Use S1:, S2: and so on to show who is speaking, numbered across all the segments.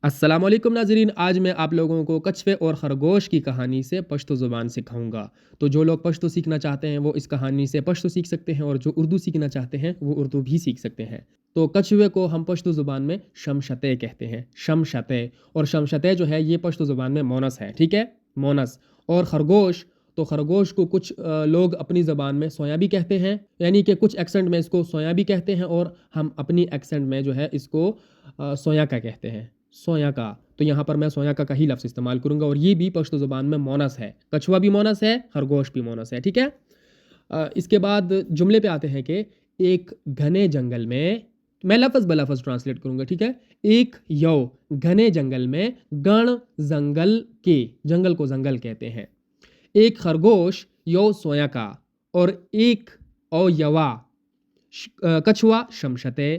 S1: अस्सलाम वालेकुम नाज़रीन, आज मैं आप लोगों को कछुए और खरगोश की कहानी से पश्तो ज़ुबान सिखाऊंगा। तो जो लोग पश्तो सीखना चाहते हैं वो इस कहानी से पश्तो सीख सकते हैं और जो उर्दू सीखना चाहते हैं वो उर्दू भी सीख सकते हैं। तो कछुए को हम पश्तो ज़ुबान में शमशते कहते हैं, शमशते। और शमशते जो है ये पश्तो ज़ुबान में मोनस है, ठीक है, मोनस। और खरगोश, तो खरगोश को कुछ लोग अपनी ज़बान में सोया भी कहते हैं, यानी कि कुछ एक्सेंट में इसको सोया भी कहते हैं और हम अपनी एक्सेंट में जो है इसको सोया का कहते हैं, सोया का। तो यहाँ पर मैं सोया का ही लफ्ज़ इस्तेमाल करूँगा और ये भी पश्तो ज़ुबान में मोनस है। कछुआ भी मोनस है, खरगोश भी मोनस है, ठीक है। इसके बाद जुमले पे आते हैं कि एक घने जंगल में, मैं लफ्ज़ ब लफ्ज़ ट्रांसलेट करूँगा, ठीक है। एक यौ, घने जंगल में, गण जंगल के, जंगल को जंगल कहते हैं। एक खरगोश यौ सोया का, और एक औ यवा कछुआ शमशते,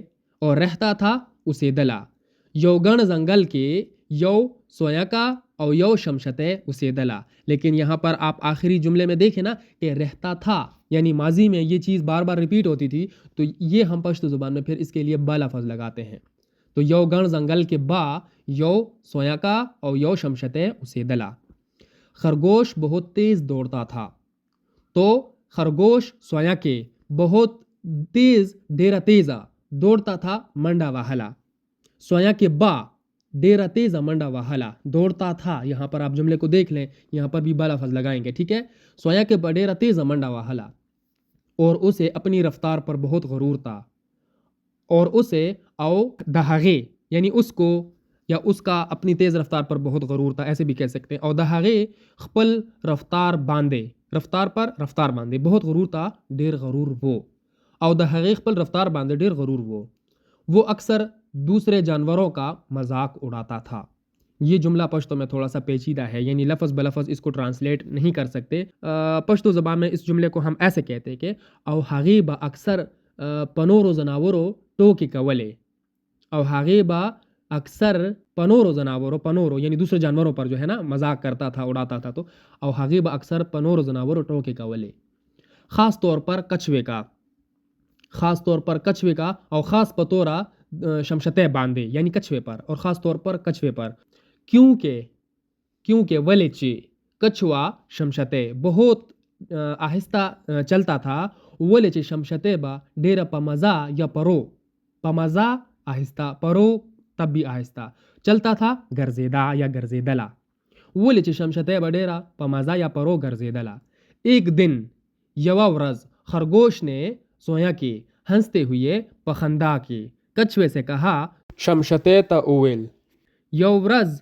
S1: और रहता था उसे दला। यौगण जंगल के, यौ सोया का और यौ शमशते उसे दला। लेकिन यहाँ पर आप आखिरी जुमले में देखें ना कि रहता था, यानी माजी में ये चीज़ बार बार रिपीट होती थी, तो ये हम पश्तो ज़ुबान में फिर इसके लिए बा लफ्ज़ लगाते हैं। तो यौ गण जंगल के बा, यौ सोया का और यौ शमशते उसे दला। खरगोश बहुत तेज़ दौड़ता था, तो खरगोश सोया के बहुत तेज़ डेरा तेज़ा दौड़ता था मंडा वाहला। सोया के बा डेरा तेज़ा मंडा वाहला, दौड़ता था, यहाँ पर आप जुमले को देख लें, यहाँ पर भी बा लफ्ज़ लगाएंगे, ठीक है। सोया के बडेरा तेज़ा मंडा वाहला, और उसे अपनी रफ्तार पर बहुत गरूर था। और उसे आओ दहागे, यानी उसको या उसका अपनी तेज़ रफ्तार पर बहुत गरूर था, ऐसे भी कह सकते हैं। और दहागे खपल रफ्तार बांधे, रफ्तार पर रफ्तार बांधे, बहुत गरूर था, डेर गरूर वो। और दहागे खपल रफ्तार बांधे, डेर गरूर वो अक्सर दूसरे जानवरों का मजाक उड़ाता था। ये जुमला पश्तो में थोड़ा सा पेचीदा है, यानी लफ्ज़ ब लफ्ज़ इसको ट्रांसलेट नहीं कर सकते। पश्तो ज़बान में इस जुमले को हम ऐसे कहते हैं कि औ हागी बा अक्सर पनोरो जनावरो टोके कवले। और हागे बा अक्सर पनोरो जनावरों, पनोरो यानी दूसरे जानवरों पर जो है ना मजाक करता था, उड़ाता था। तो और हागे बा अक्सर पनोरो जनावरों टोके कवले, ख़ास तौर पर कछुए का, ख़ास तौर पर कछुए का, और ख़ास पतोरा शमशते बांधे, यानी कछुए पर, और ख़ास तौर पर कछुए पर। क्योंकि क्योंकि वलेचे कछुआ शमशते बहुत आहिस्ता चलता था। वलेचे शमशते बा डेरा पमजा या परो, पमजा आहिस्ता, परो तब भी आहिस्ता, चलता था गर्जेदा या गर्जेदला। वलेचे शमशते बा डेरा पमजा या परो गर्जेदला। एक दिन यवावरज खरगोश ने सोया के हंसते हुए पखंदा के कछुए से कहा, शमशते तउल। यवरज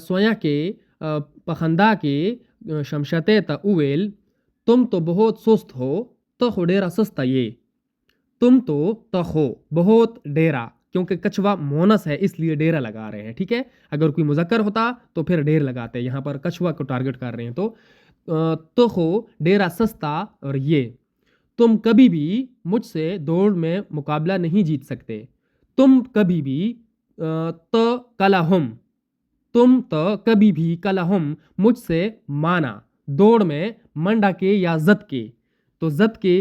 S1: सोया के पखंदा के शमशते तउल, तुम तो बहुत सुस्त हो, तो डेरा सस्ता ये। तुम तो हो बहुत डेरा, क्योंकि कछुआ मोनस है इसलिए डेरा लगा रहे हैं, ठीक है। अगर कोई मुजक्कर होता तो फिर डेर लगाते, यहाँ पर कछुआ को टारगेट कर रहे हैं। तो हो डेरा सस्ता, और ये तुम कभी भी मुझसे दौड़ में मुकाबला नहीं जीत सकते। तुम कभी भी तो कलाहुम, तुम तो कभी भी कलाहुम मुझसे माना, दौड़ में मंडा के या जत के। तो जत के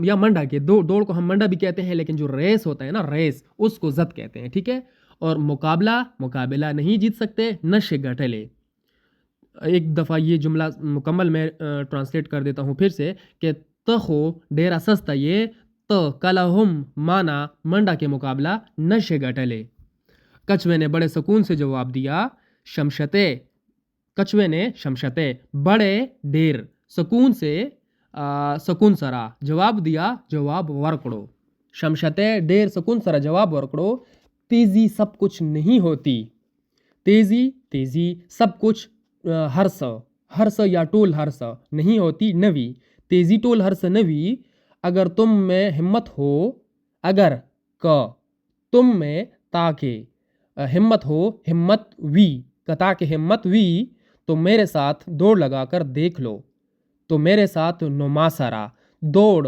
S1: या मंडा के, दौड़ को हम मंडा भी कहते हैं, लेकिन जो रेस होता है ना, रेस, उसको जत कहते हैं, ठीक है। और मुकाबला नहीं जीत सकते, नशे गठले। एक दफ़ा ये जुमला मुकम्मल मैं ट्रांसलेट कर देता हूँ फिर से कि तखो डेरा सस्ता ये, तो कलाहुम माना मंडा के मुकाबला नशे गठले। कछुए ने बड़े सुकून से जवाब दिया, शमशते, कछुए ने शमशते बड़े देर सुकून से सुकून सरा जवाब दिया, जवाब वर्कड़ो। शमशते डेर सुकून सरा जवाब वर्कड़ो, तेजी सब कुछ नहीं होती। तेजी तेजी सब कुछ हर्ष, हर्ष या टोल हर्ष नहीं होती नवी। तेजी टोल हर्ष नवी, अगर तुम में हिम्मत हो, अगर क तुम में ताके हिम्मत हो, हिम्मत वी कता के हिम्मत वी, तो मेरे साथ दौड़ लगा कर देख लो। तो मेरे साथ नुमासरा दौड़,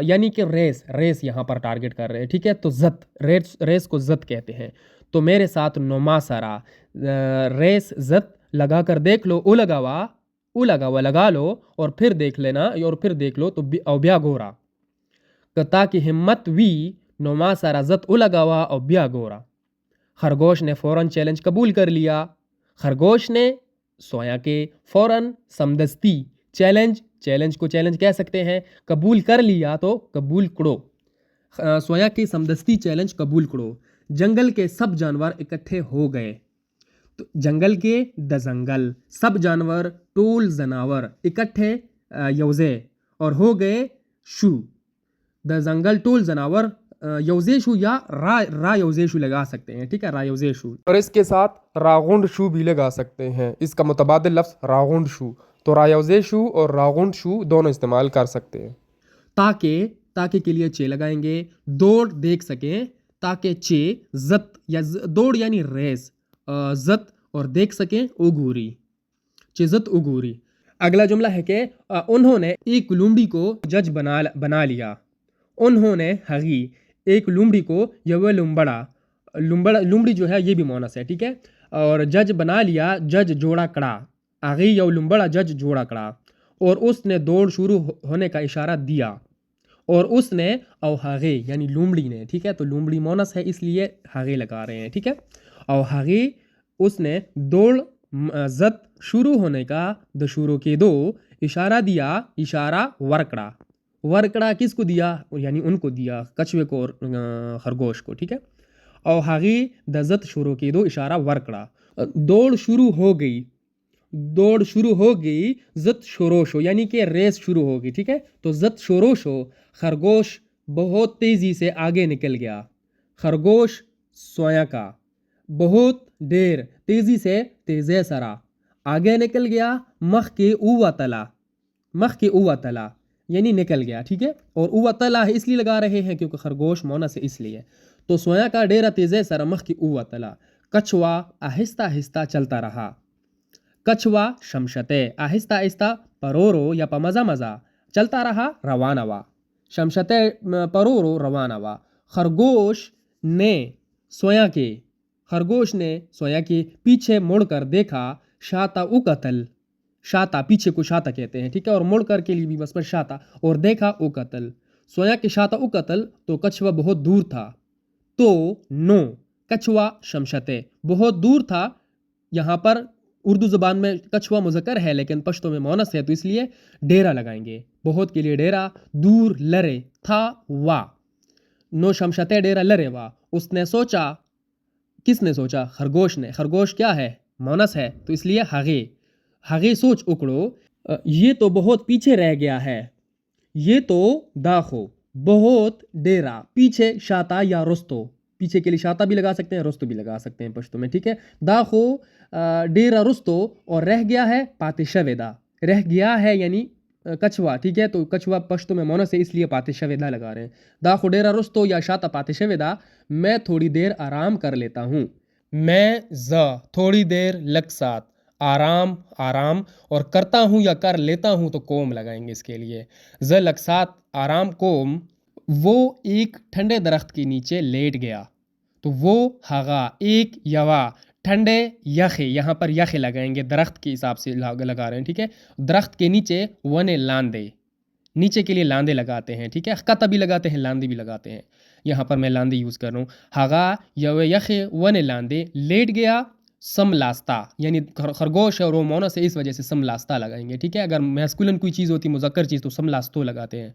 S1: यानी कि रेस, रेस यहाँ पर टारगेट कर रहे हैं, ठीक है। तो जत, रेस को जत कहते हैं। तो मेरे साथ नुमासरा रेस जत लगा कर देख लो, उ लगावा लगा लो, और फिर देख लेना, और फिर देख लो तो ब्या गोरा कता की हिम्मत वी नुमासरा जत उ लगावा और ब्या गोरा। خرگوش نے فوراً چیلنج قبول کر لیا. خرگوش نے سویا کے فوراً سمدستی چیلنج کو چیلنج کہہ سکتے ہیں, قبول کر لیا تو قبول کرو. سویا کے سمدستی چیلنج قبول کرو. جنگل کے سب جانور اکٹھے ہو گئے. تو جنگل کے دزنگل سب جانور ٹول زناور اکٹھے یوزے اور ہو گئے شو. دزنگل ٹول زناور یوزے شو یا را یوزے شو لگا سکتے ہیں, ٹھیک ہے, را یوزے شو,
S2: اور اس کے ساتھ راغونڈ شو بھی لگا سکتے ہیں. اس کا متبادل لفظ راغونڈ شو, تو رایوزے شو اور راغونڈ شو دونوں استعمال کر سکتے ہیں.
S1: تاکہ کے لیے چے لگائیں گے. دوڑ دیکھ سکیں تاکہ چے زت یا دوڑ یعنی ریس, زت اور دیکھ سکیں اگوری, چزت اگوری. اگلا جملہ ہے کہ انہوں نے ایک لومڑی کو جج بنا لیا. انہوں نے ہگی ایک لومڑی کو یو لومڑی جو ہے یہ بھی مونس ہے, ٹھیک ہے, اور جج بنا لیا, جج جوڑا کڑا, آگی یو لومبڑا جج جوڑا کڑا. اور اس نے دوڑ شروع ہونے کا اشارہ دیا, اور اس نے او ہاگے یعنی لومڑی نے, ٹھیک ہے, تو لومڑی مونس ہے اس لیے ہاگے لگا رہے ہیں, ٹھیک ہے. او ہاگے اس نے دوڑ زت شروع ہونے کا دشورو کے دو اشارہ دیا, اشارہ ورکڑا کس کو دیا, یعنی ان کو دیا, کچھوے کو اور خرگوش کو, ٹھیک ہے. او ہاگی دزت شروع کی دو اشارہ ورکڑا. دوڑ شروع ہو گئی زت شوروش ہو یعنی کہ ریس شروع ہو گئی, ٹھیک ہے, تو زت شوروش ہو. خرگوش بہت تیزی سے آگے نکل گیا. خرگوش سویا کا بہت دیر تیزی سے تیزے سرا آگے نکل گیا. مخ کے اوہ تلا یعنی نکل گیا, ٹھیک ہے, اور اوہ تلا اس لیے لگا رہے ہیں کیونکہ خرگوش مونس ہے اس لیے. تو سویا کا ڈیرا تیزے سرا مخ کی اوہ تلا. کچھوا آہستہ آہستہ چلتا رہا. کچھوا شمشتے آہستہ آہستہ پرورو یا پمزا چلتا رہا. روانوا شمشتے پرورو روانوا. خرگوش نے سویا کے پیچھے مڑ کر دیکھا. شاتا اکتل, شاتا پیچھے کو شاتا کہتے ہیں, ٹھیک ہے, اور مڑ کر کے لیے بھی بس پر شاتا, اور دیکھا اکتل. سویا کے شاتا اکتل تو کچھوا بہت دور تھا. تو نو کچھوا شمشتے بہت دور تھا. یہاں پر اردو زبان میں کچھوا مذکر ہے لیکن پشتو میں مونس ہے تو اس لیے ڈیرا لگائیں گے. بہت کے لیے ڈیرا, دور لرے تھا وا. نو شمشتے ڈیرا لرے وا. اس نے سوچا, کس نے سوچا, خرگوش نے. خرگوش کیا ہے, مونس ہے, تو اس لیے ہاگے سوچ اکڑو. یہ تو بہت پیچھے رہ گیا ہے. یہ تو داخو بہت ڈیرا پیچھے شاتا یا رستو, پیچھے کے لیے شاتا بھی لگا سکتے ہیں, رستو بھی لگا سکتے ہیں پشتو میں, ٹھیک ہے. داخو ڈیرا رستو, اور رہ گیا ہے پاتے شویدا. رہ گیا ہے یعنی کچھوا, ٹھیک ہے, تو کچھوا پشتو میں مونس ہے اس لیے پاتے شویدا لگا رہے ہیں. داخو ڈیرا رستو یا شاتا پاتے شویدا. میں تھوڑی دیر آرام کر لیتا ہوں. میں تھوڑی دیر لگ ساتھ آرام اور کرتا ہوں یا کر لیتا ہوں تو کوم لگائیں گے اس کے لیے. لگ ساتھ آرام کوم. وہ ایک ٹھنڈے درخت کے نیچے لیٹ گیا. تو وہ ہاگا ایک یوا ٹھنڈے یخے, یہاں پر یخے لگائیں گے, درخت کے حساب سے لگا رہے ہیں, ٹھیک ہے. درخت کے نیچے ونے لاندے, نیچے کے لیے لاندے لگاتے ہیں, ٹھیک ہے, کتا بھی لگاتے ہیں, لاندے بھی لگاتے ہیں. یہاں پر میں لاندے یوز کر رہا ہوں. ہاگا یو یخے ونے لاندے لیٹ گیا. سملاستا یعنی خرگوش اور وہ مونس ہے اس وجہ سے سملاستا لگائیں گے, ٹھیک ہے. اگر میسکولن کوئی چیز ہوتی مذکر چیز تو سملاستو لگاتے ہیں.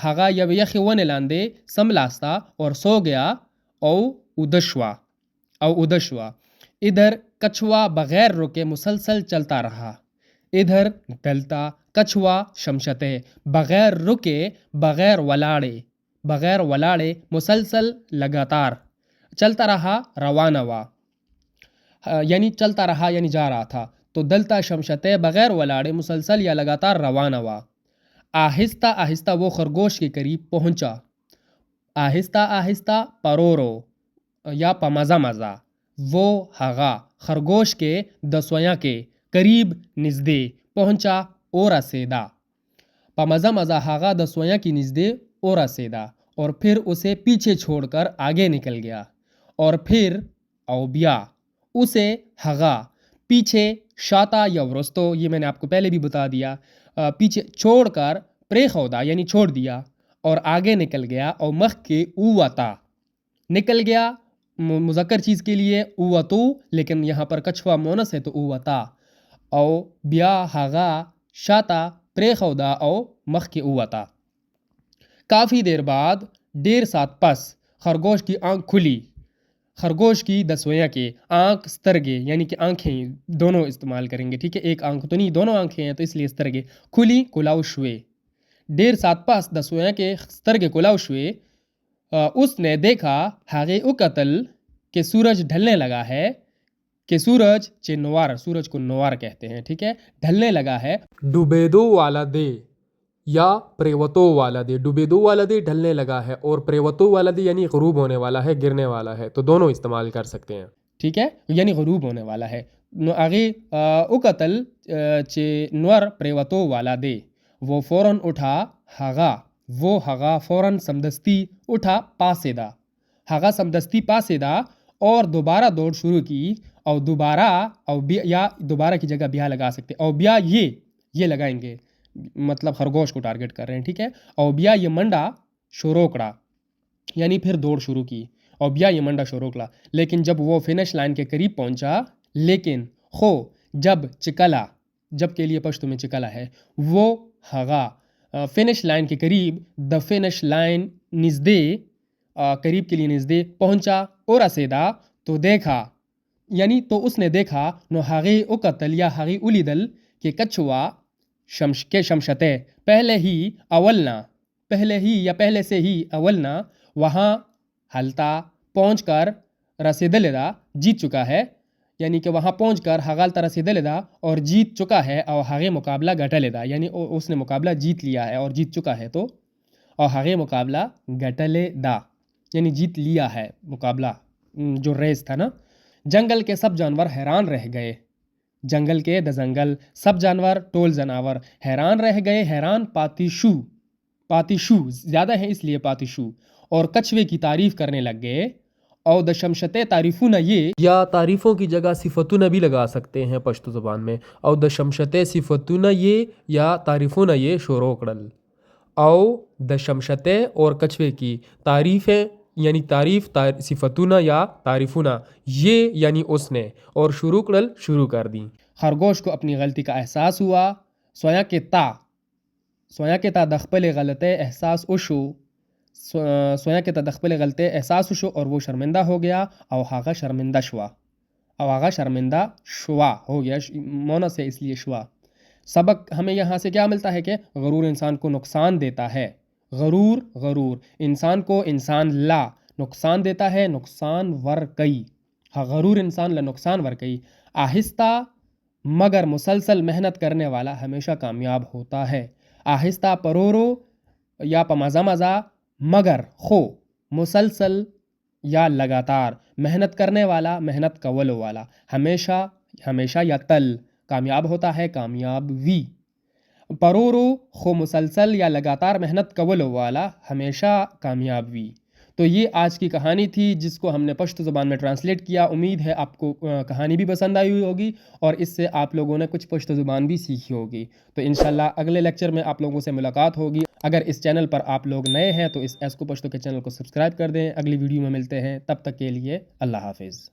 S1: ہاگا یو یخے ونے لاندے سملاستا, اور سو گیا. او ادشوا ادھر کچھوا بغیر رکے مسلسل چلتا رہا. ادھر دلتا کچھوا شمشتے بغیر رکے, بغیر ولاڑے مسلسل لگاتار چلتا رہا. روانوا یعنی چلتا رہا یعنی جا رہا تھا. تو دلتا شمشتے بغیر ولاڑے مسلسل یا لگاتار روانوا. آہستہ آہستہ وہ خرگوش کے قریب پہنچا. آہستہ آہستہ پرورو یا پمزا وہ ہاگا خرگوش کے دسویا کے قریب نزدے پہنچا. اورا سیدا پمزا ہاگا دسویا کی نزدے اورا سیدا, اور پھر اسے پیچھے چھوڑ کر آگے نکل گیا. اور پھر اوبیا اسے ہاگا پیچھے شاتا یا ورستو, یہ میں نے آپ کو پہلے بھی بتا دیا, پیچھے چھوڑ کر پریخودا یعنی چھوڑ دیا, اور آگے نکل گیا. اور مخ کے اوتا نکل گیا. मुज़क्कर चीज़ के लिए उवतु, लेकिन यहाँ पर कछुआ मोनस है तो उवता। औ बिया हागा शाता प्रेखौदा औ मख के उवता। काफ़ी देर बाद देर सात पस खरगोश की आंख खुली। खरगोश की दसवैया के आंख स्तरगे यानी कि आंखें दोनों इस्तेमाल करेंगे, ठीक है, एक आंख तो नहीं, दोनों आंखें हैं तो इसलिए स्तरगे खुली कुलाउशवे। देर सात पास दसवैया के स्तरगे कुलाउशवे। उसने देखा हागे उकतल कि सूरज ढलने लगा है, कि सूरज चे नवार, सूरज को नवार कहते हैं, ठीक है, ढलने लगा है।
S2: डुबेदो वाला दे या प्रेवतो वाला दे, डुबेदो वाला दे ढलने लगा है और प्रेवतो वाला दे यानी गरूब होने वाला है, गिरने वाला है, तो दोनों इस्तेमाल कर सकते हैं,
S1: ठीक है, यानी गरूब होने वाला है। आगे उकतल चे नवर प्रेवतो वाला दे, वो फ़ौरन उठा हागा, वो हागा फ़ौरन समदस्ती उठा पासेदा, हागा समदस्ती पासेदा और दोबारा दौड़ शुरू की। और दोबारा और या दोबारा की जगह ब्या लगा सकते, और ब्या ये लगाएंगे, मतलब खरगोश को टारगेट कर रहे हैं, ठीक है। और ब्या ये मंडा शोरोकड़ा, यानी फिर दौड़ शुरू की, और ब्या ये मंडा शोरोकड़ा। लेकिन जब वो फिनिश लाइन के करीब पहुंचा, लेकिन खो जब चिकला, जब के लिए पश्तो में चिकला है, वो हगा फिनिश लाइन के करीब, द फिनिश लाइन निज़दे, करीब के लिए निज़दे पहुंचा, और असेदा तो देखा, यानी तो उसने देखा, नो हागी उकतल या हागी उलिदल के कछुआ शमशते पहले ही अवलना, पहले ही या पहले से ही अवलना वहाँ हलता पहुँचकर रसीदलेदा जीत चुका है, यानी कि वहाँ पहुँचकर हगालता रसीदलेदा और जीत चुका है, और हागे मुकाबला गटलेदा यानी उसने मुकाबला जीत लिया है और जीत चुका है, तो और हागे मुकाबला गटलेदा यानी जीत लिया है मुकाबला, जो रेस था ना। जंगल के सब जानवर हैरान रह गए, जंगल के दजंगल सब जानवर टोल जनावर हैरान रह गए, हैरान पातिशु, पातिशु ज़्यादा है इसलिए पातिशु, और कछुए की तारीफ़ करने लग गए। और दशमशते तारीफ़ुना ये,
S2: या तारीफ़ों की जगह सिफतुना भी लगा सकते हैं पश्तो ज़ुबान में। और दशमशते सिफतुना ये या तारीफ़ुना ये शोरोकड़ल। और दशमशते और कछुए की तारीफ़ें यानी तारीफ़ सिफतुना या तारीफ़ुना ये यानी उसने, और शुरूकड़ल शुरू कर दी।
S1: खरगोश को अपनी गलती का एहसास हुआ। सोया के ता दखपले गलते एहसास उशु, सोया के ता दखपले गलते एहसास उशु, और वो शर्मिंदा हो गया। और हागा शर्मिंदा शुआ, और आगा शर्मिंदा शुआ हो गया, मोना से इसलिए शुआ। सबक हमें यहाँ से क्या मिलता है कि गरूर इंसान को नुकसान देता है, गरूर इंसान को इंसान ला नुकसान देता है, नुकसान वर कई, हाँ गरूर इंसान ला नुकसान वर कई। आहिस्ता मगर मुसलसल मेहनत करने वाला हमेशा कामयाब होता है। आहिस्ता परोरो या पमाजा मजा, मगर खो मुसलसल या लगातार, मेहनत करने वाला, मेहनत कवलो वाला, हमेशा या तल कामयाब होता है, कामयाबी। परोरो खो मुसलसल या लगातार मेहनत कवलो वाला, हमेशा कामयाबी। तो ये आज की कहानी थी जिसको हमने पश्तो ज़ुबान में ट्रांसलेट किया। उम्मीद है आपको कहानी भी पसंद आई हुई होगी और इससे आप लोगों ने कुछ पश्तो ज़ुबान भी सीखी होगी। तो इंशाल्लाह अगले लेक्चर में आप लोगों से मुलाकात होगी। अगर इस चैनल पर आप लोग नए हैं तो इस एस्को पश्तो के चैनल को सब्सक्राइब कर दें। अगली वीडियो में मिलते हैं, तब तक के लिए अल्लाह हाफिज़।